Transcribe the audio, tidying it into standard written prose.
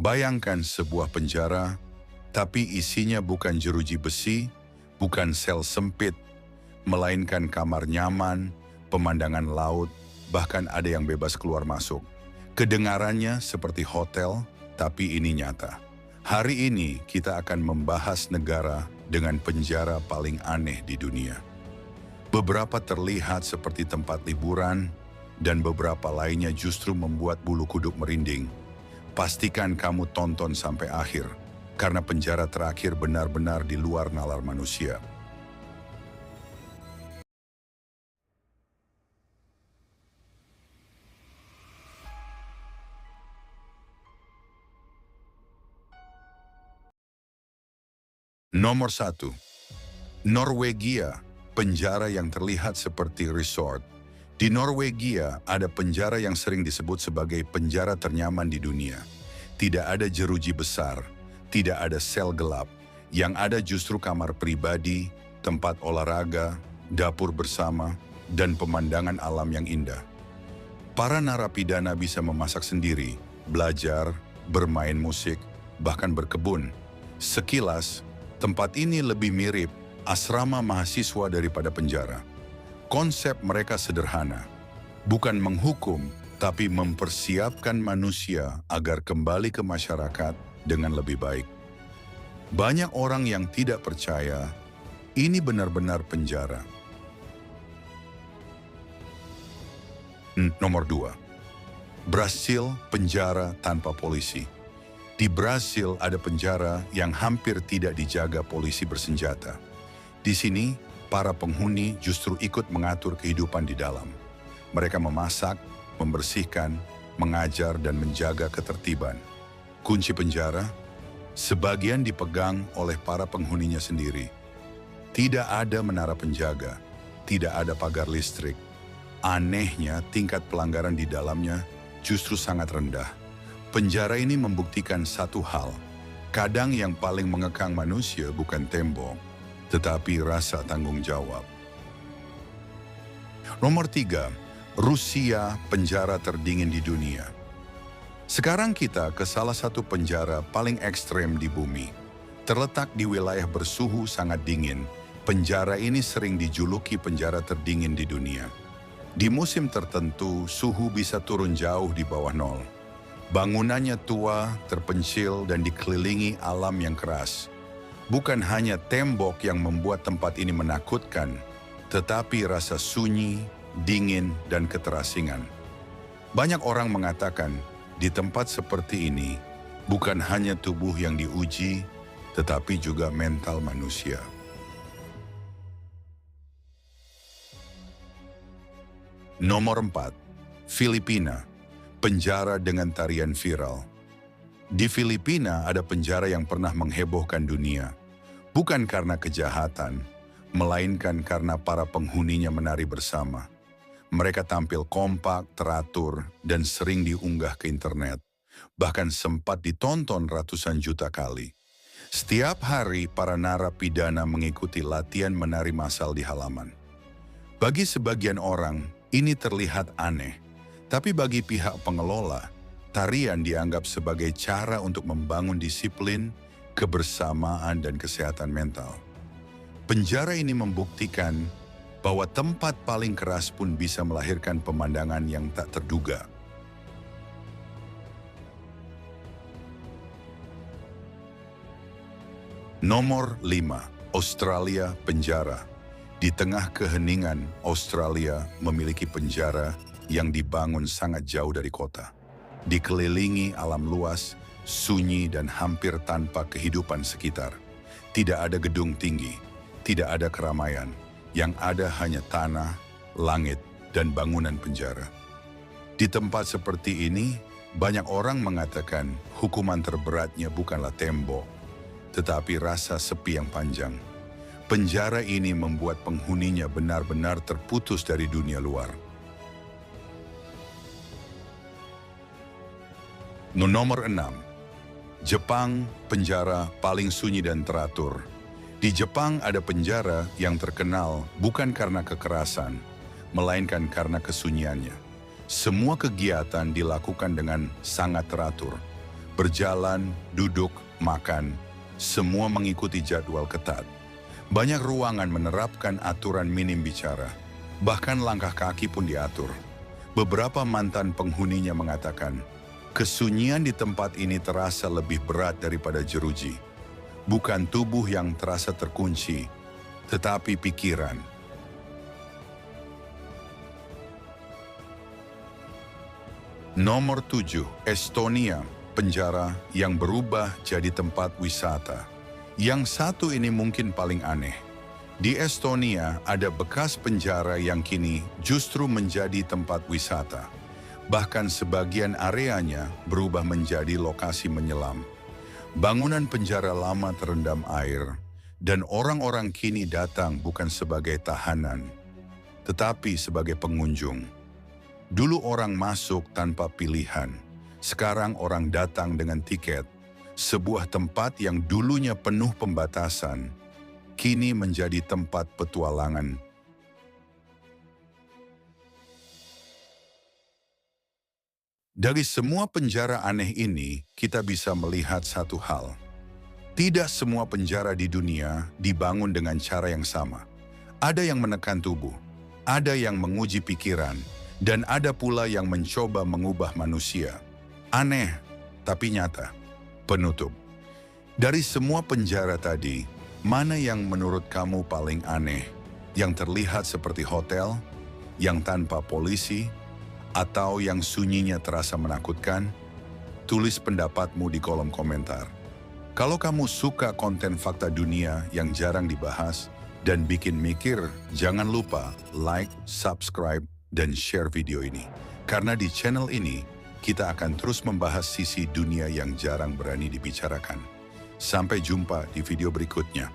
Bayangkan sebuah penjara, tapi isinya bukan jeruji besi, bukan sel sempit, melainkan kamar nyaman, pemandangan laut, bahkan ada yang bebas keluar masuk. Kedengarannya seperti hotel, tapi ini nyata. Hari ini kita akan membahas negara dengan penjara paling aneh di dunia. Beberapa terlihat seperti tempat liburan, dan beberapa lainnya justru membuat bulu kuduk merinding. Pastikan kamu tonton sampai akhir, karena penjara terakhir benar-benar di luar nalar manusia. Nomor 1. Norwegia, penjara yang terlihat seperti resort. Di Norwegia ada penjara yang sering disebut sebagai penjara ternyaman di dunia. Tidak ada jeruji besar, tidak ada sel gelap. Yang ada justru kamar pribadi, tempat olahraga, dapur bersama, dan pemandangan alam yang indah. Para narapidana bisa memasak sendiri, belajar, bermain musik, bahkan berkebun. Sekilas, tempat ini lebih mirip asrama mahasiswa daripada penjara. Konsep mereka sederhana, bukan menghukum, tapi mempersiapkan manusia agar kembali ke masyarakat dengan lebih baik. Banyak orang yang tidak percaya ini benar-benar penjara. Nomor 2. Brasil, penjara tanpa polisi. Di Brasil ada penjara yang hampir tidak dijaga polisi bersenjata. Di sini, para penghuni justru ikut mengatur kehidupan di dalam. Mereka memasak, membersihkan, mengajar, dan menjaga ketertiban. Kunci penjara, sebagian dipegang oleh para penghuninya sendiri. Tidak ada menara penjaga, tidak ada pagar listrik. Anehnya, tingkat pelanggaran di dalamnya justru sangat rendah. Penjara ini membuktikan satu hal, kadang yang paling mengekang manusia bukan tembok, tetapi rasa tanggung jawab. Nomor 3, Rusia, penjara terdingin di dunia. Sekarang kita ke salah satu penjara paling ekstrem di bumi. Terletak di wilayah bersuhu sangat dingin, penjara ini sering dijuluki penjara terdingin di dunia. Di musim tertentu, suhu bisa turun jauh di bawah nol. Bangunannya tua, terpencil, dan dikelilingi alam yang keras. Bukan hanya tembok yang membuat tempat ini menakutkan, tetapi rasa sunyi, dingin, dan keterasingan. Banyak orang mengatakan, di tempat seperti ini, bukan hanya tubuh yang diuji, tetapi juga mental manusia. Nomor 4. Filipina, penjara dengan tarian viral. Di Filipina ada penjara yang pernah menghebohkan dunia. Bukan karena kejahatan, melainkan karena para penghuninya menari bersama. Mereka tampil kompak, teratur, dan sering diunggah ke internet. Bahkan sempat ditonton ratusan juta kali. Setiap hari para narapidana mengikuti latihan menari massal di halaman. Bagi sebagian orang, ini terlihat aneh. Tapi bagi pihak pengelola, tarian dianggap sebagai cara untuk membangun disiplin, kebersamaan, dan kesehatan mental. Penjara ini membuktikan bahwa tempat paling keras pun bisa melahirkan pemandangan yang tak terduga. Nomor 5. Australia, penjara. Di tengah keheningan, Australia memiliki penjara yang dibangun sangat jauh dari kota. Dikelilingi alam luas, sunyi, dan hampir tanpa kehidupan sekitar. Tidak ada gedung tinggi, tidak ada keramaian. Yang ada hanya tanah, langit, dan bangunan penjara. Di tempat seperti ini, banyak orang mengatakan hukuman terberatnya bukanlah tembok, tetapi rasa sepi yang panjang. Penjara ini membuat penghuninya benar-benar terputus dari dunia luar. Nomor 6. Jepang, penjara paling sunyi dan teratur. Di Jepang ada penjara yang terkenal bukan karena kekerasan, melainkan karena kesunyiannya. Semua kegiatan dilakukan dengan sangat teratur. Berjalan, duduk, makan, semua mengikuti jadwal ketat. Banyak ruangan menerapkan aturan minim bicara. Bahkan langkah kaki pun diatur. Beberapa mantan penghuninya mengatakan, kesunyian di tempat ini terasa lebih berat daripada jeruji. Bukan tubuh yang terasa terkunci, tetapi pikiran. Nomor 7, Estonia, penjara yang berubah jadi tempat wisata. Yang satu ini mungkin paling aneh. Di Estonia ada bekas penjara yang kini justru menjadi tempat wisata. Bahkan sebagian areanya berubah menjadi lokasi menyelam. Bangunan penjara lama terendam air, dan orang-orang kini datang bukan sebagai tahanan, tetapi sebagai pengunjung. Dulu orang masuk tanpa pilihan, sekarang orang datang dengan tiket. Sebuah tempat yang dulunya penuh pembatasan, kini menjadi tempat petualangan. Dari semua penjara aneh ini, kita bisa melihat satu hal. Tidak semua penjara di dunia dibangun dengan cara yang sama. Ada yang menekan tubuh, ada yang menguji pikiran, dan ada pula yang mencoba mengubah manusia. Aneh, tapi nyata. Penutup. Dari semua penjara tadi, mana yang menurut kamu paling aneh? Yang terlihat seperti hotel, yang tanpa polisi, atau yang sunyinya terasa menakutkan? Tulis pendapatmu di kolom komentar. Kalau kamu suka konten fakta dunia yang jarang dibahas dan bikin mikir, jangan lupa like, subscribe, dan share video ini. Karena di channel ini, kita akan terus membahas sisi dunia yang jarang berani dibicarakan. Sampai jumpa di video berikutnya.